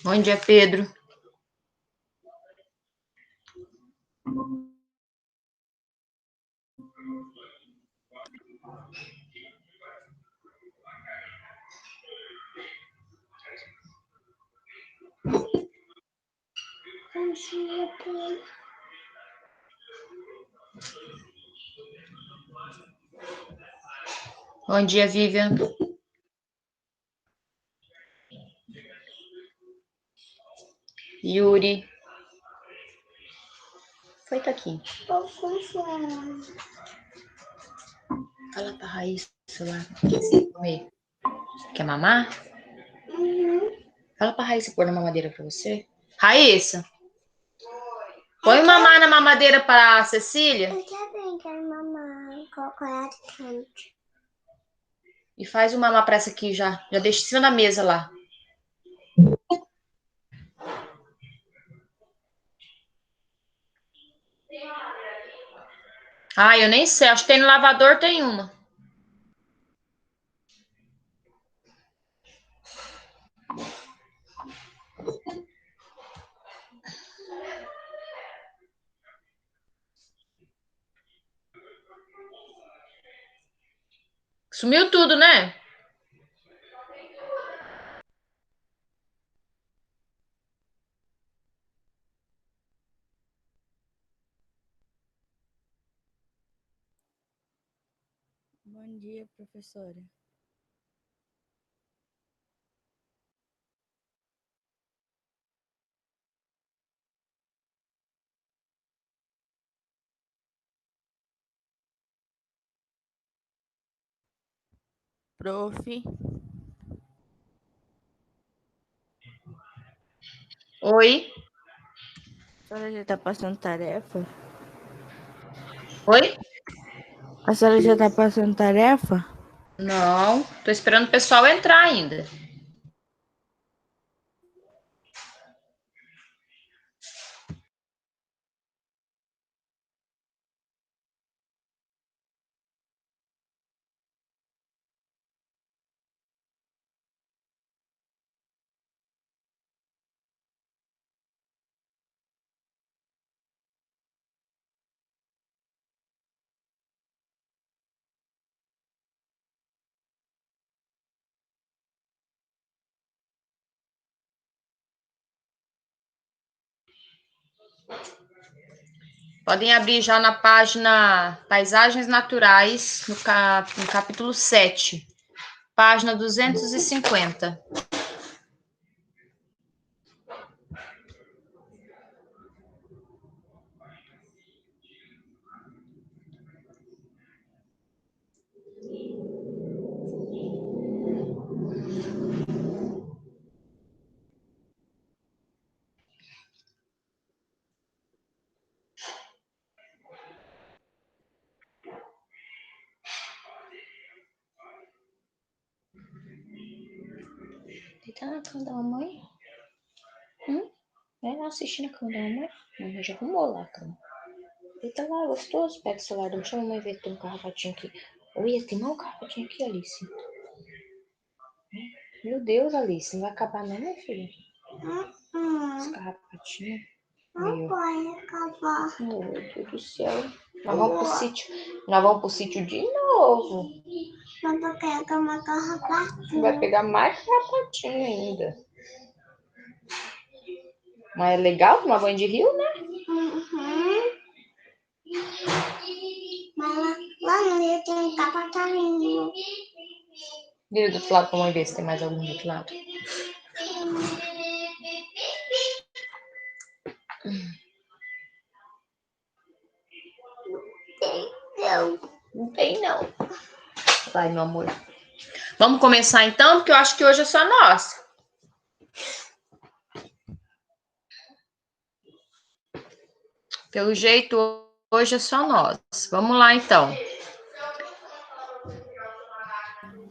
Bom dia, Pedro. Bom dia, Vivian. Yuri. Foi, tá aqui. Fala pra Raíssa lá. O que você comer? Quer mamar? Fala pra Raíssa pôr na mamadeira pra você. Raíssa! Põe mamar na mamadeira para a Cecília. Eu também quero mamar. Chocolate quente. E faz o mamar pra essa aqui já. Já deixa em cima da mesa lá. Ah, eu nem sei. Acho que tem no lavador, tem uma. Sumiu tudo, né? Bom dia, professora. Prof. Oi? A senhora já tá passando tarefa? Oi? A senhora já tá passando tarefa? Não, tô esperando o pessoal entrar ainda. Podem abrir já na página Paisagens Naturais, no capítulo 7, página 250. Deita na cama da mamãe. Vai lá assistir na cama da mamãe. Mamãe já arrumou lá a cama. Deita lá, gostoso. Pega o celular, não chama a mãe ver que tem um carrapatinho aqui. Oi, tem mais um carrapatinho aqui, Alice. Meu Deus, Alice, não vai acabar não, minha filha? Esse carrapatinho. Não pode acabar. Meu Deus do céu. Nós vamos pro sítio. Nós vamos pro sítio de novo. Mas eu quero uma garrafatinha. Vai pegar mais carrapatinho ainda. Mas é legal tomar banho de rio, né? Uhum. Mas lá no rio tem capatarinho. Vira do outro lado pra mãe ver se tem mais algum do outro lado. Não. Não tem, não. Vai, meu amor. Vamos começar então, porque eu acho que hoje é só nós. Pelo jeito, hoje é só nós. Vamos lá, então.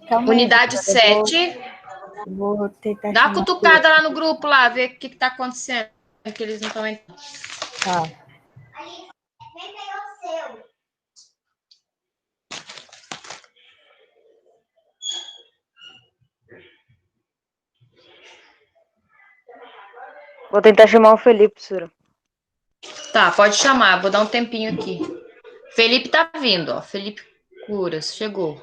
Calma aí, Unidade professora, 7. vou tentar Dá uma chamar o cutucada Felipe. lá no grupo, lá, ver o que tá acontecendo. Que eles não estão entrando. Tá. Nem pegou o seu. Vou tentar chamar o Felipe, professora. Tá, pode chamar. Vou dar um tempinho aqui. Felipe tá vindo, ó. Felipe Curas, chegou.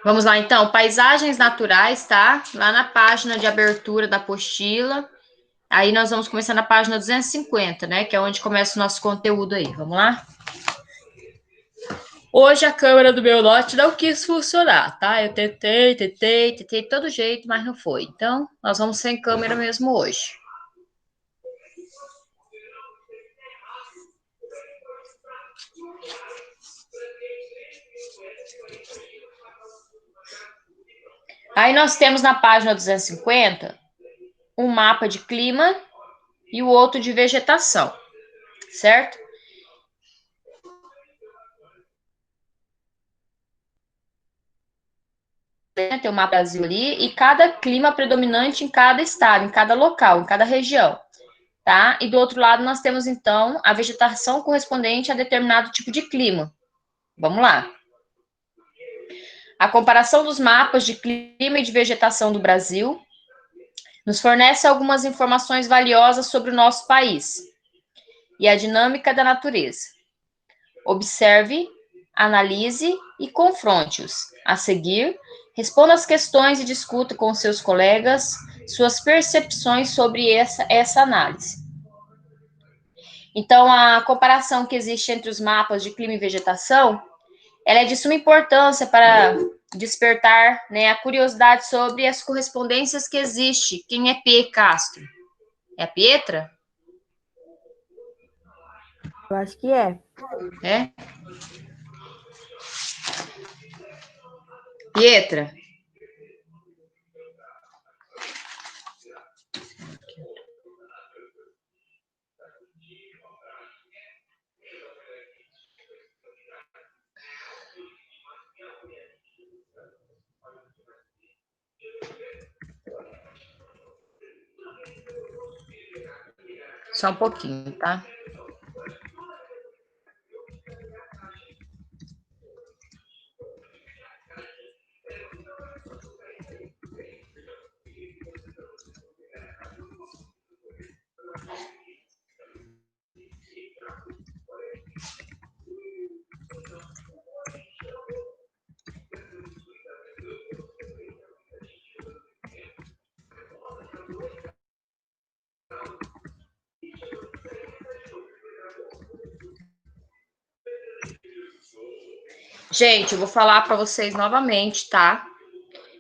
Vamos lá, então. Paisagens naturais, tá? Lá na página de abertura da apostila. Aí nós vamos começar na página 250, né? Que é onde começa o nosso conteúdo aí. Vamos lá? Hoje a câmera do meu note não quis funcionar, tá? Eu tentei de todo jeito, mas não foi. Então, nós vamos sem câmera mesmo hoje. Aí nós temos na página 250 um mapa de clima e o outro de vegetação, certo? Tem o mapa Brasil ali e cada clima predominante em cada estado, em cada local, em cada região, tá? E do outro lado nós temos então a vegetação correspondente a determinado tipo de clima. Vamos lá. A comparação dos mapas de clima e de vegetação do Brasil nos fornece algumas informações valiosas sobre o nosso país e a dinâmica da natureza. Observe, analise e confronte-os. A seguir, responda as questões e discuta com seus colegas suas percepções sobre essa análise. Então, a comparação que existe entre os mapas de clima e vegetação, ela é de suma importância para despertar, né, a curiosidade sobre as correspondências que existem. Quem é P. Castro? É a Pietra? Eu acho que é. É? Pietra? Só um pouquinho, tá? Gente, eu vou falar para vocês novamente, tá?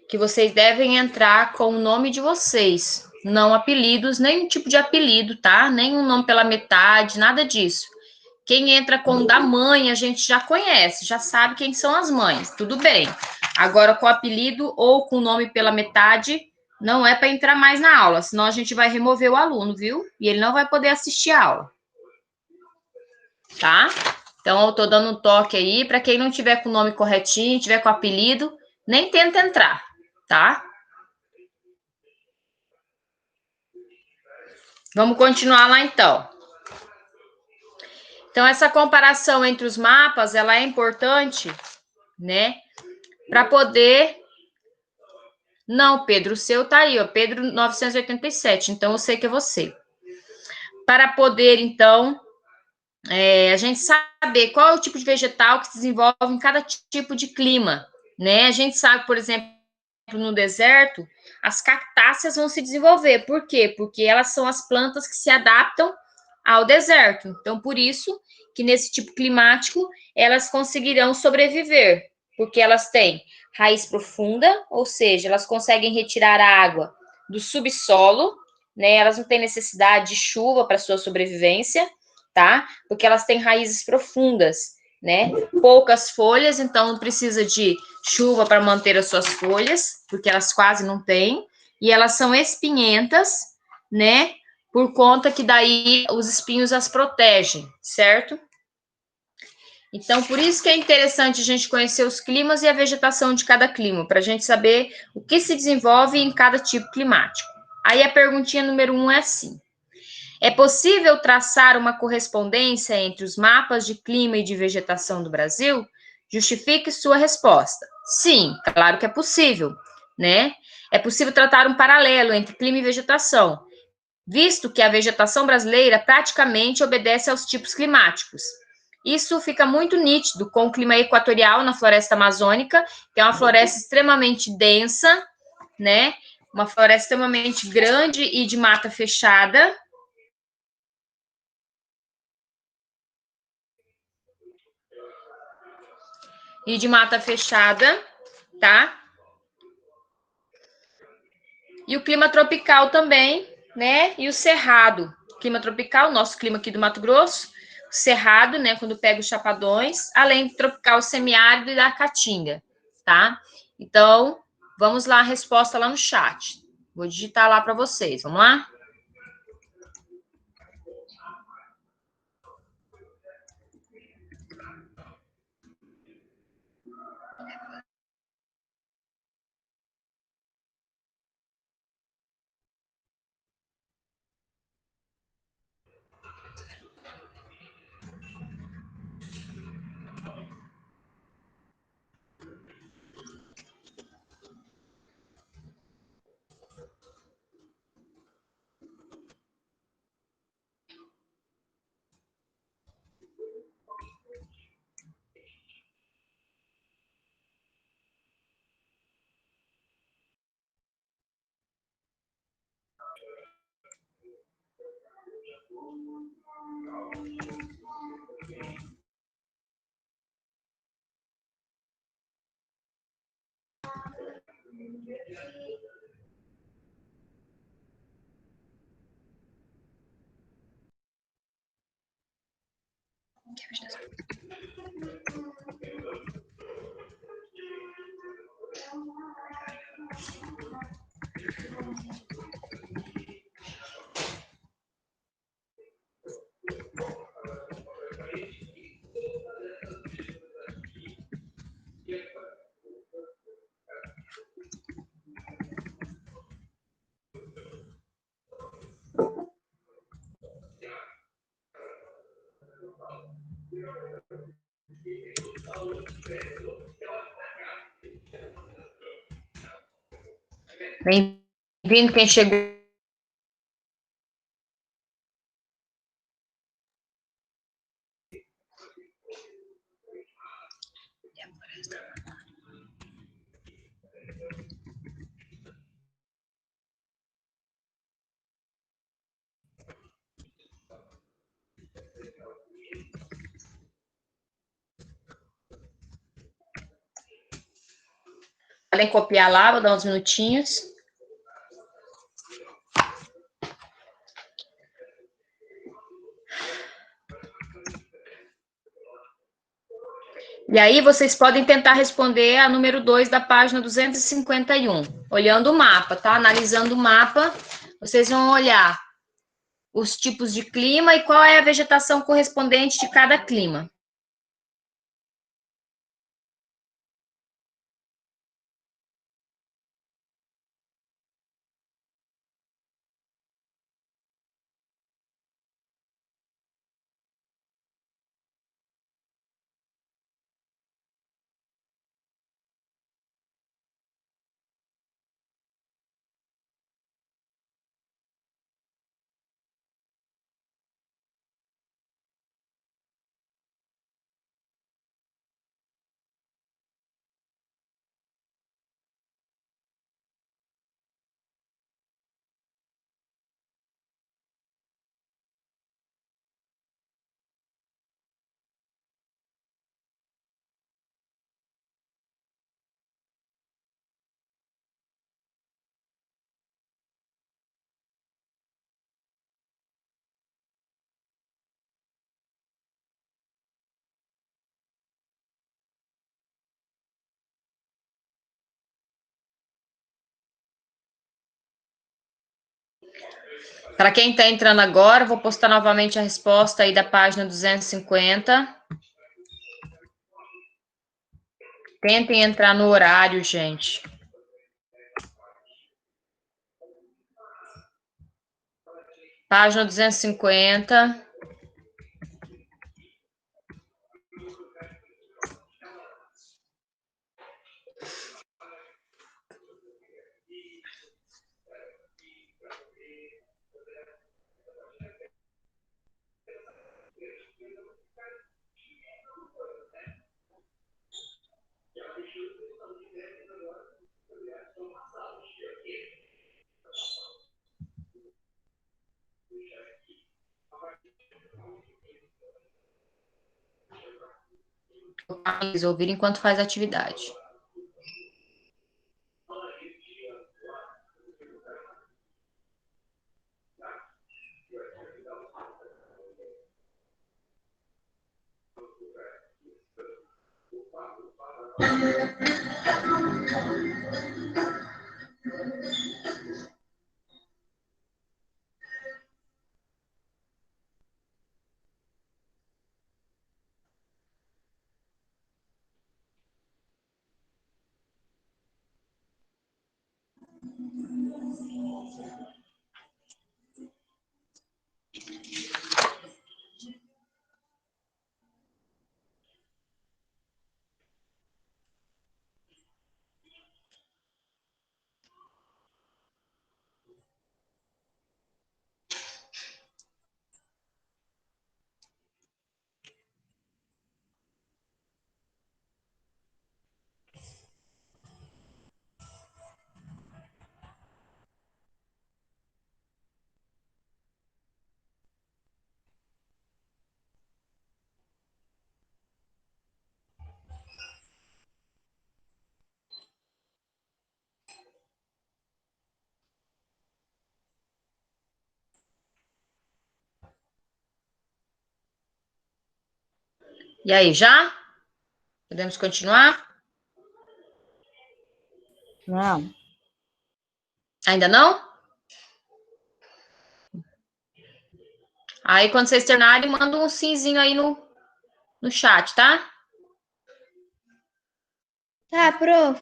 Que vocês devem entrar com o nome de vocês, não apelidos, nenhum tipo de apelido, tá? Nenhum nome pela metade, nada disso. Quem entra com o da mãe, a gente já conhece, já sabe quem são as mães, tudo bem. Agora, com apelido ou com nome pela metade, não é para entrar mais na aula, senão a gente vai remover o aluno, viu? E ele não vai poder assistir a aula. Tá? Então, eu tô dando um toque aí, para quem não tiver com o nome corretinho, tiver com apelido, nem tenta entrar, tá? Vamos continuar lá, então. Então, essa comparação entre os mapas, ela é importante, né? Para poder Não, Pedro, o seu tá aí, ó, Pedro 987, então eu sei que é você. Para poder, então, a gente saber qual é o tipo de vegetal que se desenvolve em cada tipo de clima, né? A gente sabe, por exemplo, no deserto, as cactáceas vão se desenvolver. Por quê? Porque elas são as plantas que se adaptam ao deserto. Então, por isso que nesse tipo climático elas conseguirão sobreviver, porque elas têm raiz profunda, ou seja, elas conseguem retirar a água do subsolo, né? Elas não têm necessidade de chuva para sua sobrevivência, tá? Porque elas têm raízes profundas, né? Poucas folhas, então não precisa de chuva para manter as suas folhas, porque elas quase não têm, e elas são espinhentas, né? Por conta que daí os espinhos as protegem, certo? Então, por isso que é interessante a gente conhecer os climas e a vegetação de cada clima, para a gente saber o que se desenvolve em cada tipo climático. Aí a perguntinha número 1 é assim: é possível traçar uma correspondência entre os mapas de clima e de vegetação do Brasil? Justifique sua resposta. Sim, claro que é possível, né? É possível tratar um paralelo entre clima e vegetação, visto que a vegetação brasileira praticamente obedece aos tipos climáticos. Isso fica muito nítido com o clima equatorial na floresta amazônica, que é uma floresta extremamente densa, né? Uma floresta extremamente grande e de mata fechada, tá? E o clima tropical também, né? E o cerrado. Clima tropical, nosso clima aqui do Mato Grosso, cerrado, né? Quando pega os chapadões, além do tropical semiárido e da caatinga, tá? Então, vamos lá, a resposta lá no chat. Vou digitar lá para vocês, vamos lá? Bem-vindo quem chegou. Podem copiar lá, vou dar uns minutinhos. E aí vocês podem tentar responder a número 2 da página 251, olhando o mapa, tá? Analisando o mapa, vocês vão olhar os tipos de clima e qual é a vegetação correspondente de cada clima. Para quem está entrando agora, vou postar novamente a resposta aí da página 250. Tentem entrar no horário, gente. Página 250. Vocês ouvirem enquanto faz a atividade. E aí, já? Podemos continuar? Não. Ainda não? Aí, quando vocês terminarem, manda um simzinho aí no chat, tá? Tá, prof.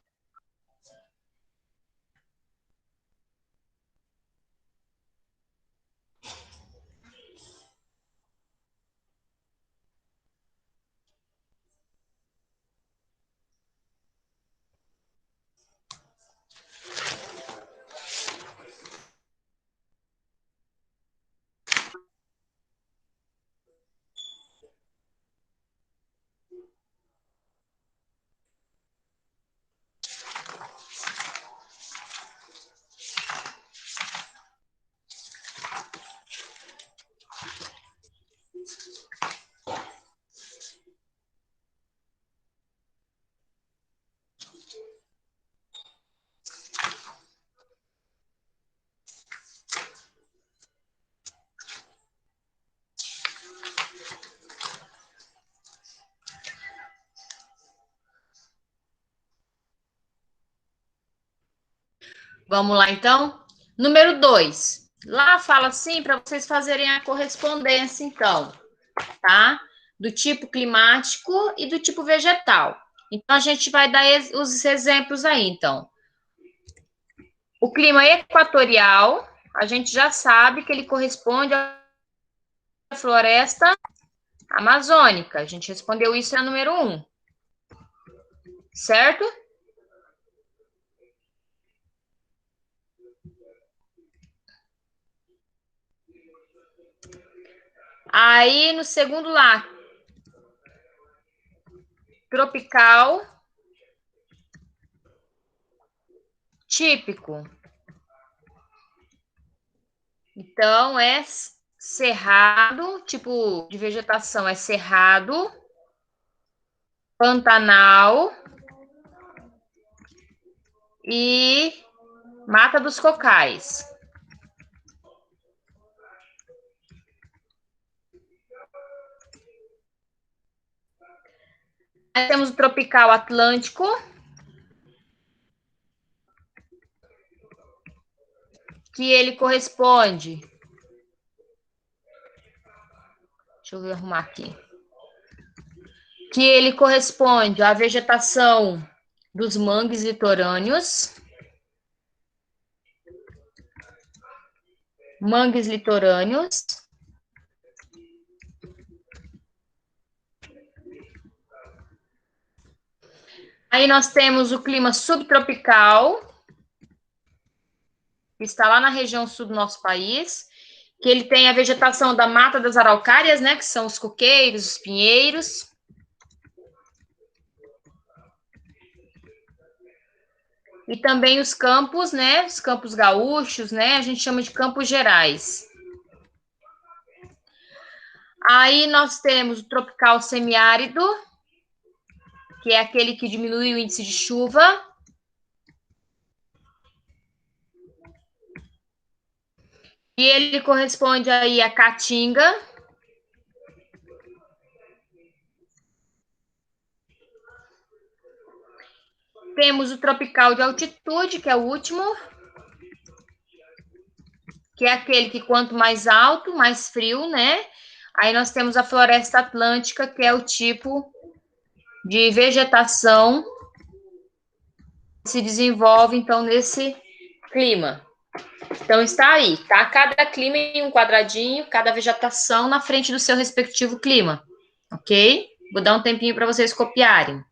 Vamos lá, então. Número 2. Lá fala assim para vocês fazerem a correspondência, então, tá? Do tipo climático e do tipo vegetal. Então, a gente vai dar os exemplos aí, então. O clima equatorial, a gente já sabe que ele corresponde à floresta amazônica. A gente respondeu isso no número 1. Certo? Aí, no segundo lá, tropical, típico. Então, é cerrado, tipo de vegetação é cerrado, pantanal e mata dos cocais. Aí temos o tropical atlântico, que ele corresponde. Deixa eu arrumar aqui. Que ele corresponde à vegetação dos mangues litorâneos. Mangues litorâneos. Aí nós temos o clima subtropical, que está lá na região sul do nosso país, que ele tem a vegetação da mata das araucárias, né, que são os coqueiros, os pinheiros. E também os campos, né, os campos gaúchos, né, a gente chama de campos gerais. Aí nós temos o tropical semiárido, que é aquele que diminui o índice de chuva. E ele corresponde aí à caatinga. Temos o tropical de altitude, que é o último, que é aquele que quanto mais alto, mais frio, né? Aí nós temos a floresta atlântica, que é o tipo de vegetação que se desenvolve, então, nesse clima. Então, está aí, tá? Cada clima em um quadradinho, cada vegetação na frente do seu respectivo clima, ok? Vou dar um tempinho para vocês copiarem.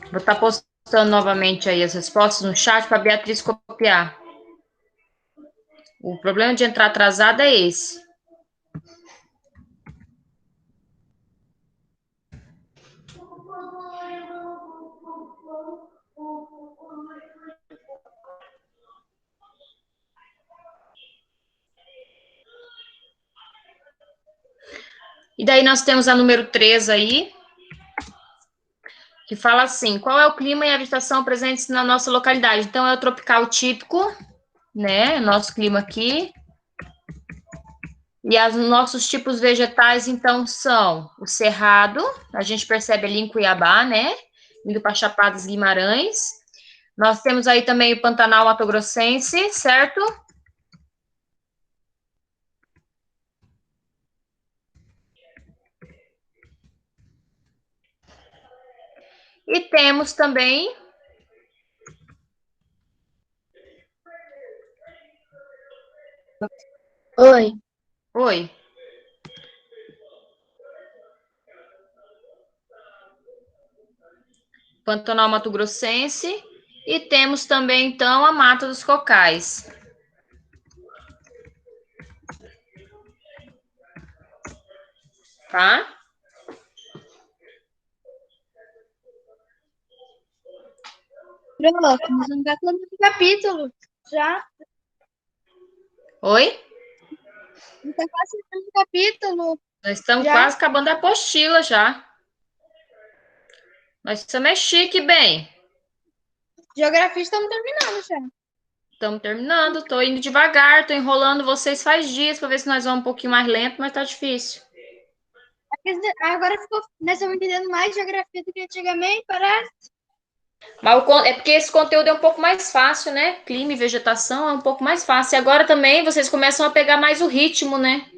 Vou estar postando novamente aí as respostas no chat para a Beatriz copiar. O problema de entrar atrasada é esse. E daí nós temos a número 3 aí, que fala assim, qual é o clima e a vegetação presentes na nossa localidade? Então, é o tropical típico, né, nosso clima aqui. E os nossos tipos vegetais, então, são o cerrado, a gente percebe ali em Cuiabá, né, indo para Chapada dos Guimarães. Nós temos aí também o Pantanal Mato-Grossense, certo? E temos também... Oi. Oi. Pantanal Mato-Grossense. E temos também, então, a Mata dos Cocais. Tá? Pronto, começando a todo capítulo. Já Oi? está quase no capítulo. Nós estamos Já quase acabando a apostila já. Nós estamos chique, bem. geografia estamos terminando já. Estamos terminando, tô indo devagar, tô enrolando vocês faz dias para ver se nós vamos um pouquinho mais lento, mas tá difícil. Agora ficou, nós estamos entendendo mais geografia do que antigamente, parece. Mas é porque esse conteúdo é um pouco mais fácil, né? Clima e vegetação é um pouco mais fácil. E agora também vocês começam a pegar mais o ritmo, né?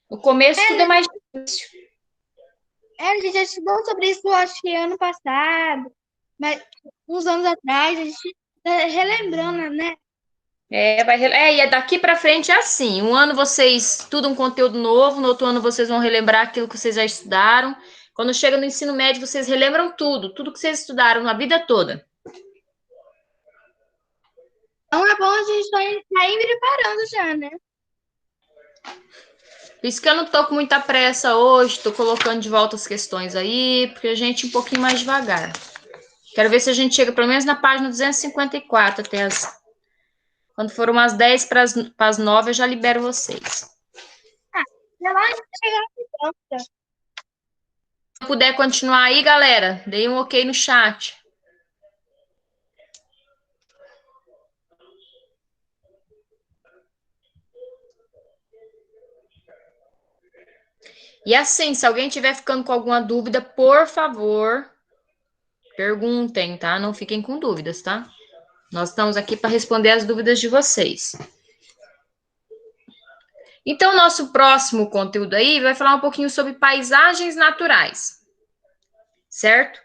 No começo tudo é mais difícil. A gente já estudou sobre isso, acho que ano passado, mas uns anos atrás, a gente tá relembrando, né? E é daqui para frente é assim. Um ano vocês estudam um conteúdo novo, no outro ano vocês vão relembrar aquilo que vocês já estudaram. Quando chega no ensino médio, vocês relembram tudo que vocês estudaram a vida toda. Então é bom a gente estar indo preparando já, né? Por isso que eu não tô com muita pressa hoje, tô colocando de volta as questões aí, porque a gente um pouquinho mais devagar. Quero ver se a gente chega pelo menos na página 254 até as. Quando for umas 10 para as 9, eu já libero vocês. Já lá a gente chegar na planta. Se puder continuar aí, galera, dei um ok no chat. E assim, se alguém estiver ficando com alguma dúvida, por favor, perguntem, tá? Não fiquem com dúvidas, tá? Nós estamos aqui para responder as dúvidas de vocês. Então, nosso próximo conteúdo aí vai falar um pouquinho sobre paisagens naturais, certo?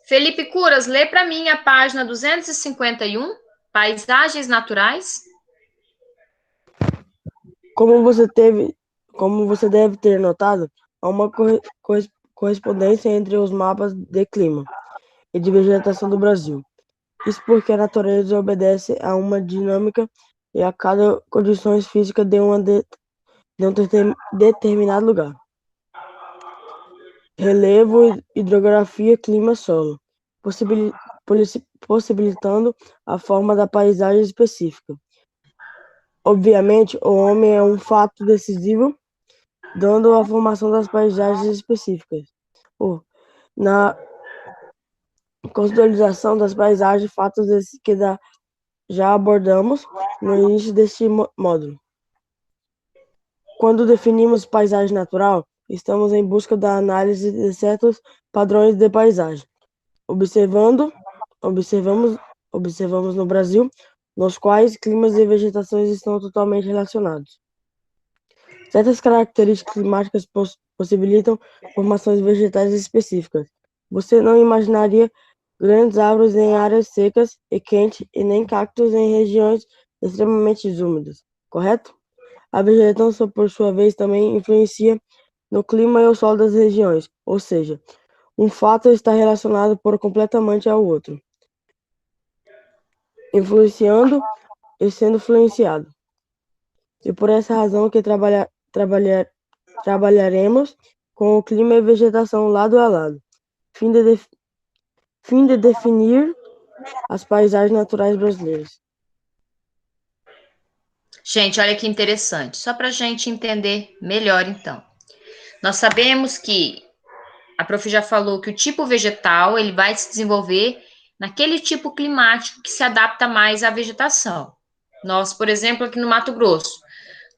Felipe Curas, lê para mim a página 251, paisagens naturais. Como você deve ter notado, há uma correspondência entre os mapas de clima e de vegetação do Brasil. Isso porque a natureza obedece a uma dinâmica e a cada condições físicas de um determinado lugar. Relevo, hidrografia, clima, solo, possibilitando a forma da paisagem específica. Obviamente, o homem é um fato decisivo, dando a formação das paisagens específicas. Na contextualização das paisagens, fatos esses que já abordamos no início deste módulo. Quando definimos paisagem natural, estamos em busca da análise de certos padrões de paisagem. Observamos no Brasil, nos quais climas e vegetações estão totalmente relacionados. Certas características climáticas possibilitam formações vegetais específicas. Você não imaginaria grandes árvores em áreas secas e quentes e nem cactos em regiões extremamente úmidas, correto? A vegetação, por sua vez, também influencia no clima e o solo das regiões, ou seja, um fato está relacionado por completamente ao outro, influenciando e sendo influenciado. E por essa razão que trabalharemos com o clima e vegetação lado a lado, fim de definir as paisagens naturais brasileiras. Gente, olha que interessante. Só para a gente entender melhor, então. Nós sabemos que a prof já falou que o tipo vegetal ele vai se desenvolver naquele tipo climático que se adapta mais à vegetação. Nós, por exemplo, aqui no Mato Grosso,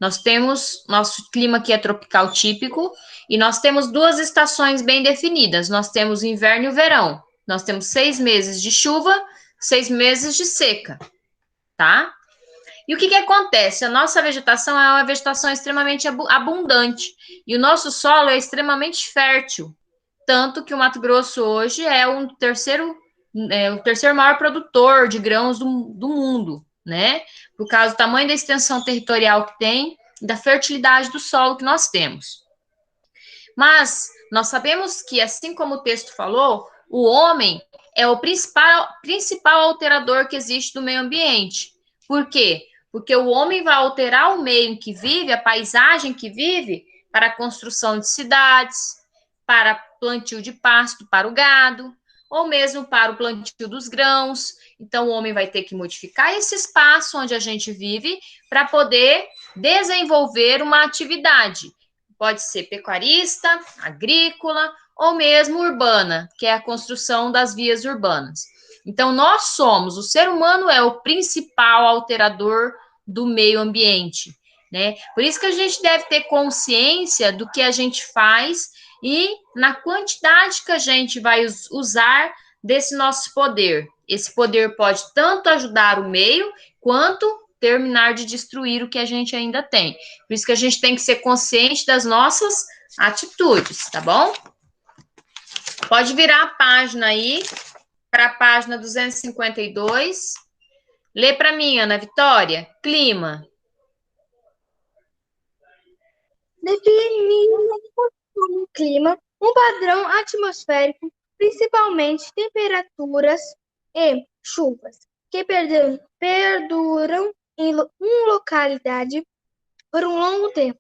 nós temos nosso clima que é tropical típico e nós temos duas estações bem definidas. Nós temos o inverno e o verão. Nós temos 6 meses de chuva, 6 meses de seca, tá? E o que acontece? A nossa vegetação é uma vegetação extremamente abundante e o nosso solo é extremamente fértil. Tanto que o Mato Grosso hoje é o terceiro maior produtor de grãos do mundo, né? Por causa do tamanho da extensão territorial que tem e da fertilidade do solo que nós temos. Mas nós sabemos que, assim como o texto falou, o homem é o principal alterador que existe do meio ambiente. Por quê? Porque o homem vai alterar o meio em que vive, a paisagem que vive, para a construção de cidades, para plantio de pasto para o gado. ou mesmo para o plantio dos grãos. Então, o homem vai ter que modificar esse espaço onde a gente vive para poder desenvolver uma atividade. Pode ser pecuarista, agrícola ou mesmo urbana, que é a construção das vias urbanas. Então, o ser humano é o principal alterador do meio ambiente, né? Por isso que a gente deve ter consciência do que a gente faz e na quantidade que a gente vai usar desse nosso poder. Esse poder pode tanto ajudar o meio, quanto terminar de destruir o que a gente ainda tem. Por isso que a gente tem que ser consciente das nossas atitudes, tá bom? Pode virar a página aí, para a página 252. Lê para mim, Ana Vitória. Clima. Definimos como clima um padrão atmosférico, principalmente temperaturas e chuvas, que perduram em uma localidade por um longo tempo.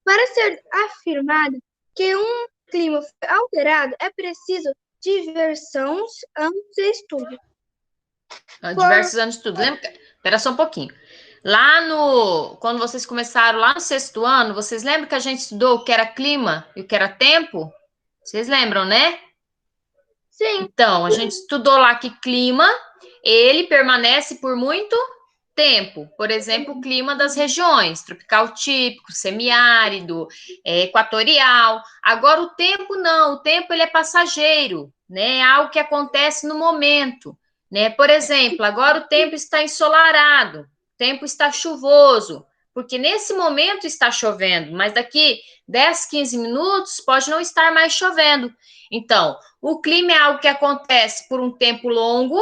Para ser afirmado que um clima foi alterado, é preciso diversos anos de estudo. Diversos anos de estudo. Lembra? Espera só um pouquinho. Quando vocês começaram lá no 6º ano, vocês lembram que a gente estudou o que era clima e o que era tempo? Vocês lembram, né? Sim. Então, a gente estudou lá que clima, ele permanece por muito tempo. Por exemplo, o clima das regiões, tropical típico, semiárido, equatorial. Agora, o tempo não, o tempo ele é passageiro, né? É algo que acontece no momento, né? Por exemplo, agora o tempo está ensolarado, o tempo está chuvoso, porque nesse momento está chovendo, mas daqui 10, 15 minutos pode não estar mais chovendo. Então, o clima é algo que acontece por um tempo longo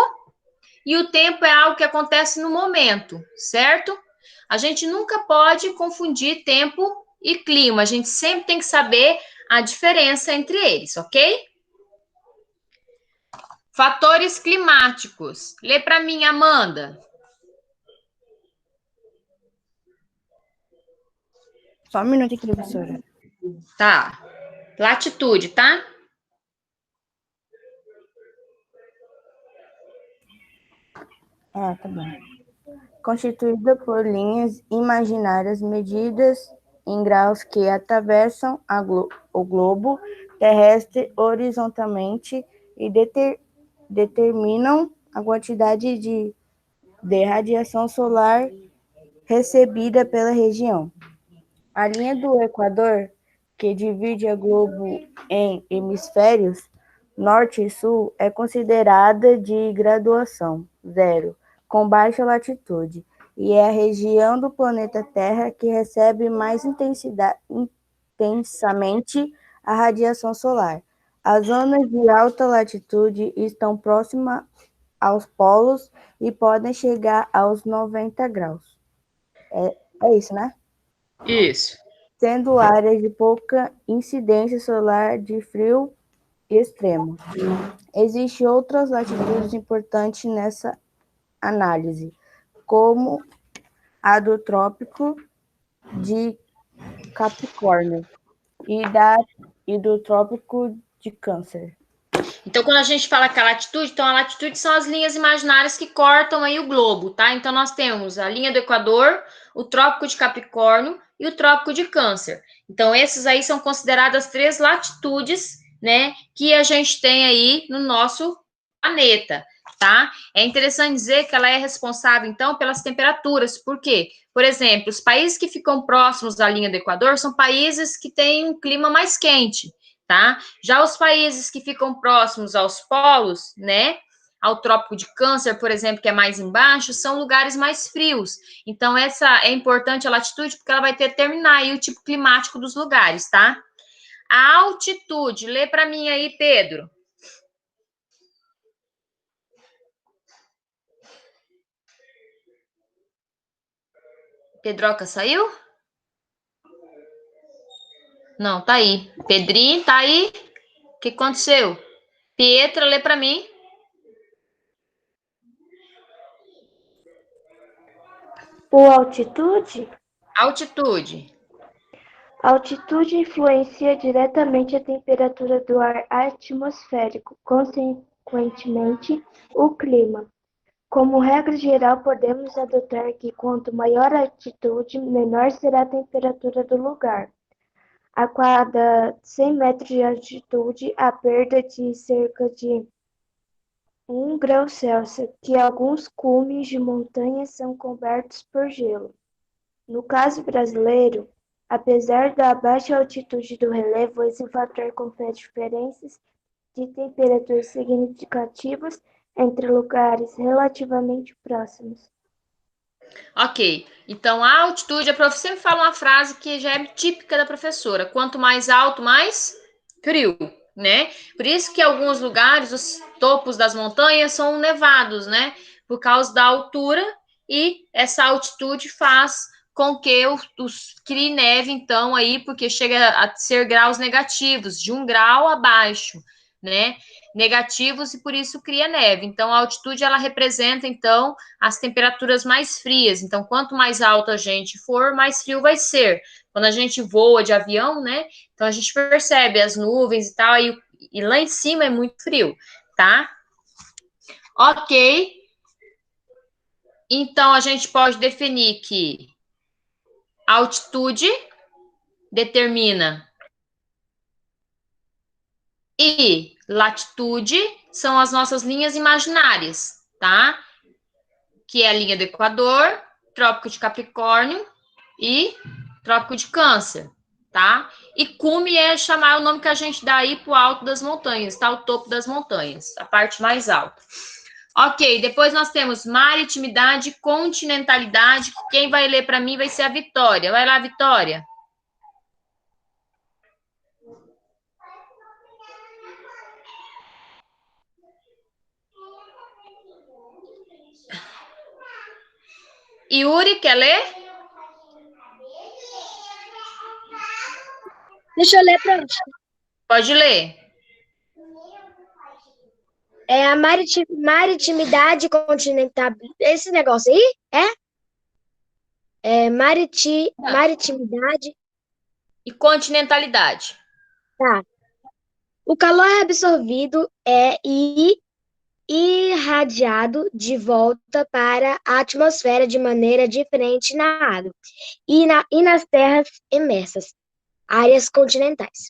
e o tempo é algo que acontece no momento, certo? A gente nunca pode confundir tempo e clima, a gente sempre tem que saber a diferença entre eles, ok? Fatores climáticos. Lê para mim, Amanda. Só um minuto aqui, professora. Tá. Latitude, tá? Tá bom. Constituída por linhas imaginárias medidas em graus que atravessam o globo terrestre horizontalmente e determinam a quantidade de radiação solar recebida pela região. A linha do Equador, que divide o globo em hemisférios norte e sul, é considerada de graduação 0, com baixa latitude, e é a região do planeta Terra que recebe mais intensamente a radiação solar. As zonas de alta latitude estão próximas aos polos e podem chegar aos 90 graus. É isso, né? Isso. Sendo áreas de pouca incidência solar de frio extremo. Existem outras latitudes importantes nessa análise, como a do Trópico de Capricórnio e do Trópico de Câncer. Então, quando a gente fala que a latitude são as linhas imaginárias que cortam aí o globo, tá? Então, nós temos a linha do Equador, o Trópico de Capricórnio e o Trópico de Câncer. Então, esses aí são consideradas 3 latitudes, né, que a gente tem aí no nosso planeta, tá? É interessante dizer que ela é responsável, então, pelas temperaturas. Por quê? Por exemplo, os países que ficam próximos da linha do Equador são países que têm um clima mais quente, tá? Já os países que ficam próximos aos polos, né, ao Trópico de Câncer, por exemplo, que é mais embaixo, são lugares mais frios. Então, essa é importante a latitude, porque ela vai determinar aí o tipo climático dos lugares, tá? A altitude, lê para mim aí, Pedro. Pedroca saiu? Não, tá aí. Pedrinho, tá aí? O que aconteceu? Pietra, lê para mim. Por altitude? Altitude. A altitude influencia diretamente a temperatura do ar atmosférico, consequentemente, o clima. Como regra geral, podemos adotar que quanto maior a altitude, menor será a temperatura do lugar. A cada 100 metros de altitude, a perda de cerca de 1 grau Celsius, que alguns cumes de montanhas são cobertos por gelo. No caso brasileiro, apesar da baixa altitude do relevo, esse fator confere diferenças de temperaturas significativas entre lugares relativamente próximos. Ok, então a altitude, a professora sempre fala uma frase que já é típica da professora: quanto mais alto, mais frio, né? Por isso que em alguns lugares os topos das montanhas são nevados, né? Por causa da altura, e essa altitude faz com que os crie neve, então, aí, porque chega a ser graus negativos, de 1 grau abaixo, né? Negativos, e por isso cria neve. Então, a altitude, ela representa, então, as temperaturas mais frias. Então, quanto mais alto a gente for, mais frio vai ser. Quando a gente voa de avião, né? Então, a gente percebe as nuvens e tal, e lá em cima é muito frio, tá? Ok. Então, a gente pode definir que a altitude determina e latitude são as nossas linhas imaginárias, tá? Que é a linha do Equador, Trópico de Capricórnio e Trópico de Câncer, tá? E cume é chamar o nome que a gente dá aí pro alto das montanhas, tá? O topo das montanhas, a parte mais alta. Ok, depois nós temos maritimidade, continentalidade. Quem vai ler para mim vai ser a Vitória. Vai lá, Vitória. Yuri, quer ler? Deixa eu ler para Pode ler. É a maritimidade continental. Esse negócio aí? Maritimidade. E continentalidade. Tá. O calor é absorvido e irradiado de volta para a atmosfera de maneira diferente na água e nas terras imersas, áreas continentais.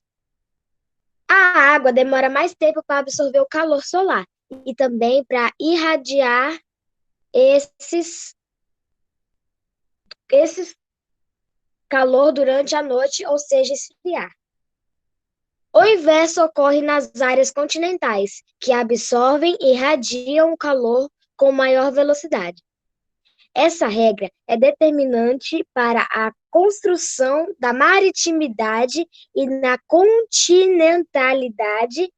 A água demora mais tempo para absorver o calor solar e também para irradiar esses calor durante a noite, ou seja, esfriar. O inverso ocorre nas áreas continentais, que absorvem e irradiam o calor com maior velocidade. Essa regra é determinante para a construção da maritimidade e na continentalidade,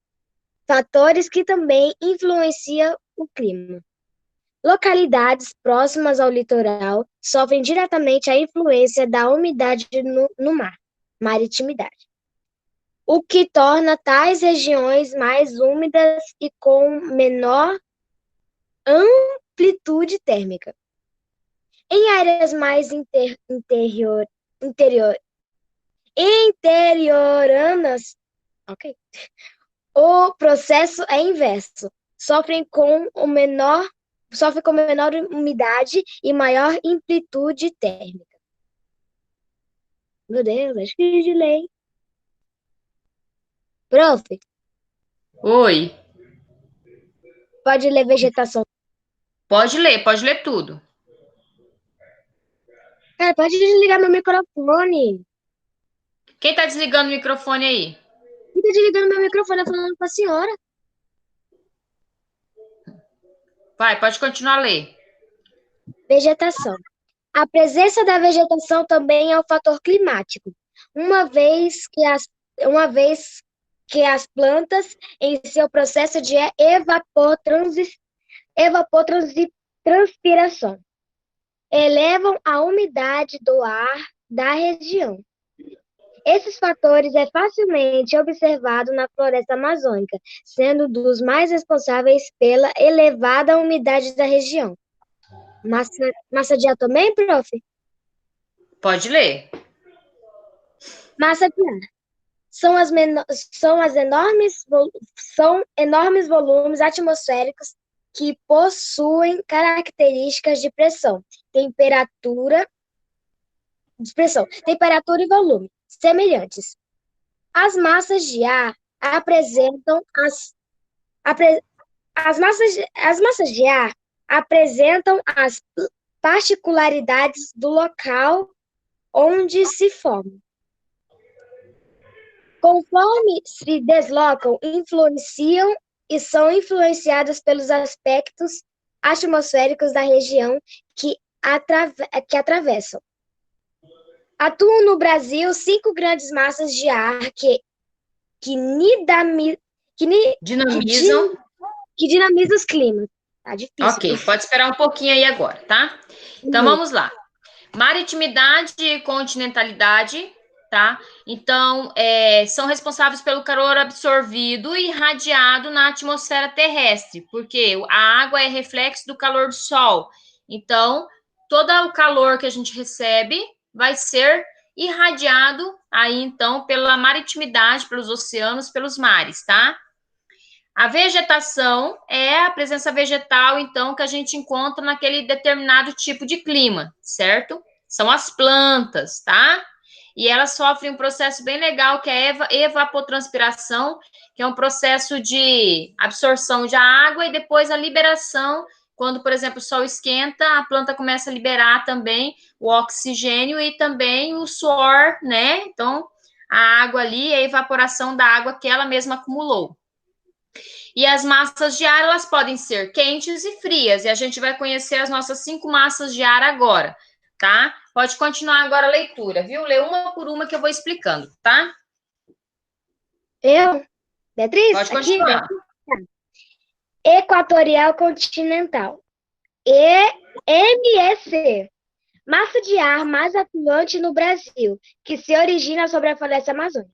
fatores que também influenciam o clima. Localidades próximas ao litoral sofrem diretamente a influência da umidade no mar, maritimidade, o que torna tais regiões mais úmidas e com menor amplitude térmica. Em áreas mais interioranas, ok, o processo é inverso. Sofrem com menor umidade e maior amplitude térmica. Meu Deus, acho que de lei. Prof, Oi. pode ler vegetação. Pode ler tudo. Cara, pode desligar meu microfone. Quem tá desligando o microfone aí? Quem tá desligando meu microfone? Eu tô falando com a senhora. Vai, pode continuar a ler. Vegetação. A presença da vegetação também é um fator climático, uma vez que as plantas, em seu processo de evapotranspiração, elevam a umidade do ar da região. Esses fatores é facilmente observado na floresta amazônica, sendo dos mais responsáveis pela elevada umidade da região. Massa de ar também, prof? Pode ler. Massa de ar. são enormes volumes atmosféricos que possuem características de temperatura e volume semelhantes. As massas de ar apresentam as particularidades do local onde se formam. Conforme se deslocam, influenciam e são influenciadas pelos aspectos atmosféricos da região que atravessam. Atuam no Brasil 5 grandes massas de ar que Dinamizam. dinamizam os climas. Tá difícil. Ok, pode esperar um pouquinho aí agora, tá? Então, vamos lá. Maritimidade e continentalidade, tá? Então, são responsáveis pelo calor absorvido e irradiado na atmosfera terrestre, porque a água é reflexo do calor do sol. Então, todo o calor que a gente recebe vai ser irradiado aí, então, pela maritimidade, pelos oceanos, pelos mares, tá? A vegetação é a presença vegetal, então, que a gente encontra naquele determinado tipo de clima, certo? São as plantas, tá? E elas sofrem um processo bem legal, que é a evapotranspiração, que é um processo de absorção de água e depois a liberação. Quando, por exemplo, o sol esquenta, a planta começa a liberar também o oxigênio e também o suor, né? Então, a água ali é a evaporação da água que ela mesma acumulou. E as massas de ar, elas podem ser quentes e frias, e a gente vai conhecer as nossas 5 massas de ar agora, tá? Pode continuar agora a leitura, viu? Lê uma por uma que eu vou explicando, tá? Beatriz? Pode continuar. Equatorial continental. MEC. Massa de ar mais atuante no Brasil, que se origina sobre a floresta amazônica.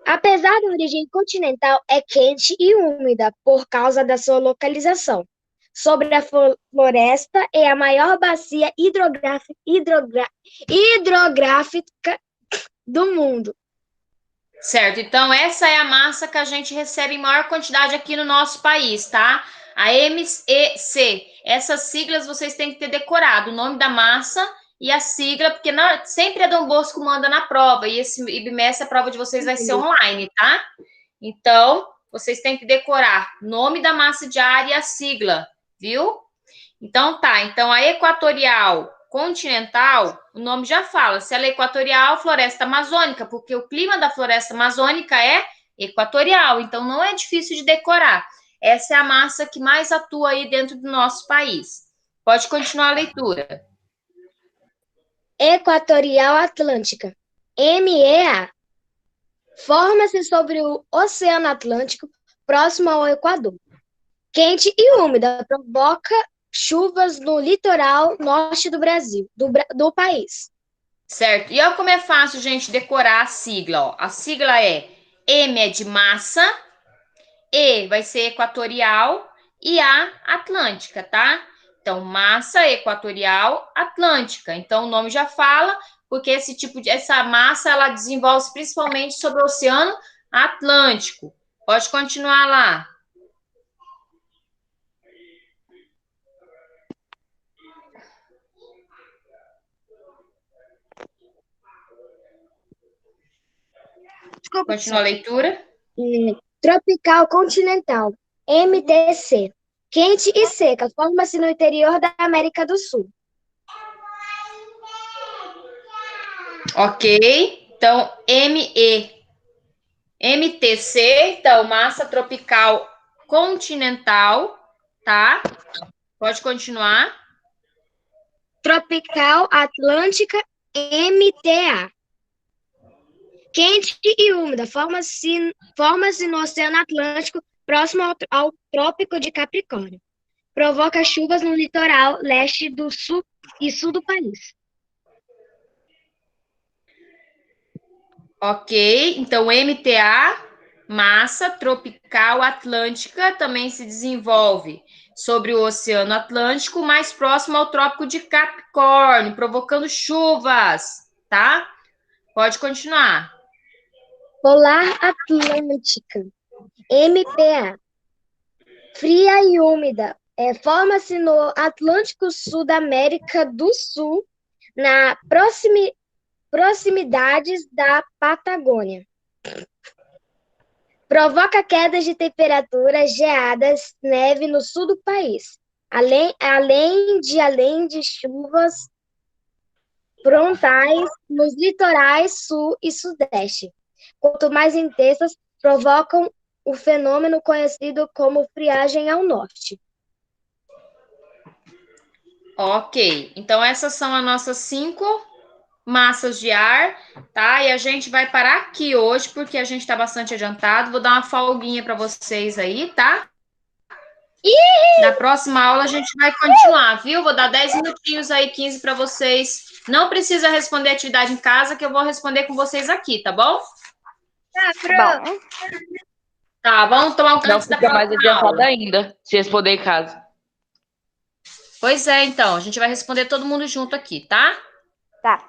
Apesar da origem continental, é quente e úmida por causa da sua localização. Sobre a floresta é a maior bacia hidrográfica do mundo. Certo, então essa é a massa que a gente recebe em maior quantidade aqui no nosso país, tá? A MEC. Essas siglas vocês têm que ter decorado, o nome da massa e a sigla, porque sempre a Dom Bosco manda na prova, e esse IBMES, a prova de vocês vai ser online, tá? Então, vocês têm que decorar nome da massa de ar e a sigla, viu? Então tá, então a equatorial continental, o nome já fala, se ela é equatorial, floresta amazônica, porque o clima da floresta amazônica é equatorial, então não é difícil de decorar. Essa é a massa que mais atua aí dentro do nosso país. Pode continuar a leitura. Equatorial Atlântica, MEA. Forma-se sobre o Oceano Atlântico, próximo ao Equador. Quente e úmida, provoca chuvas no litoral norte do Brasil, do país. Certo. E olha como é fácil, gente, decorar a sigla. Ó. A sigla é M é de massa, E vai ser equatorial e A atlântica, tá? Então, massa equatorial atlântica. Então, o nome já fala, porque essa massa, ela desenvolve principalmente sobre o Oceano Atlântico. Pode continuar lá. Desculpa. Continua a leitura. Tropical continental, MTC. Quente e seca, forma-se no interior da América do Sul. Ok. Então, MTC, então, massa tropical continental, tá? Pode continuar. Tropical Atlântica, MTA. Quente e úmida, forma-se no Oceano Atlântico, próximo ao Trópico de Capricórnio. Provoca chuvas no litoral leste do sul e sul do país. Ok, então MTA, massa tropical atlântica, também se desenvolve sobre o Oceano Atlântico, mais próximo ao Trópico de Capricórnio, provocando chuvas, tá? Pode continuar. Polar Atlântica, MPA. Fria e úmida. Forma-se no Atlântico Sul da América do Sul, na proximidades da Patagônia. Provoca quedas de temperatura, geadas, neve no sul do país, além de chuvas frontais nos litorais sul e sudeste. Quanto mais intensas, provocam o fenômeno conhecido como friagem ao norte. Ok, então essas são as nossas 5 massas de ar, tá? E a gente vai parar aqui hoje, porque a gente tá bastante adiantado. Vou dar uma folguinha para vocês aí, tá? Na próxima aula a gente vai continuar, viu? Vou dar 10 minutinhos aí, 15 para vocês. Não precisa responder atividade em casa, que eu vou responder com vocês aqui, tá bom? Tá, pronto. Tá, vamos tomar um Não antes da fica mais próxima adiantado aula. ainda, se responder em casa. Pois é, então, a gente vai responder todo mundo junto aqui, tá? Tá.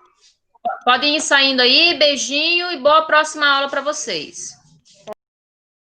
Podem ir saindo aí, beijinho e boa próxima aula para vocês.